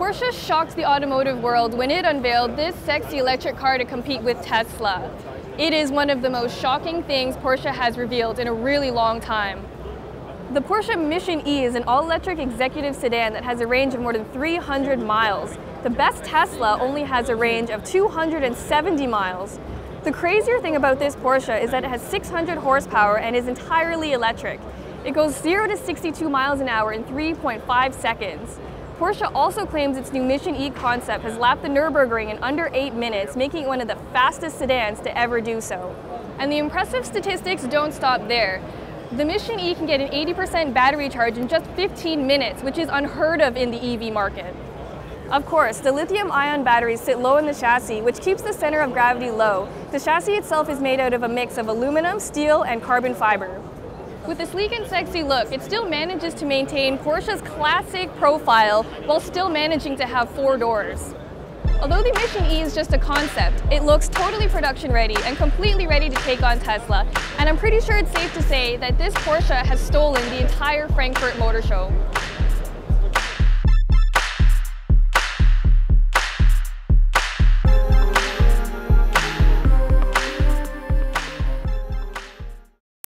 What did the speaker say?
Porsche shocked the automotive world when it unveiled this sexy electric car to compete with Tesla. It is one of the most shocking things Porsche has revealed in a really long time. The Porsche Mission E is an all-electric executive sedan that has a range of more than 300 miles. The best Tesla only has a range of 270 miles. The crazier thing about this Porsche is that it has 600 horsepower and is entirely electric. It goes 0 to 62 miles an hour in 3.5 seconds. Porsche also claims its new Mission E concept has lapped the Nürburgring in under 8 minutes, making it one of the fastest sedans to ever do so. And the impressive statistics don't stop there. The Mission E can get an 80% battery charge in just 15 minutes, which is unheard of in the EV market. Of course, the lithium-ion batteries sit low in the chassis, which keeps the center of gravity low. The chassis itself is made out of a mix of aluminum, steel, and carbon fiber. With a sleek and sexy look, it still manages to maintain Porsche's classic profile while still managing to have 4 doors. Although the Mission E is just a concept, it looks totally production ready and completely ready to take on Tesla, and I'm pretty sure it's safe to say that this Porsche has stolen the entire Frankfurt Motor Show.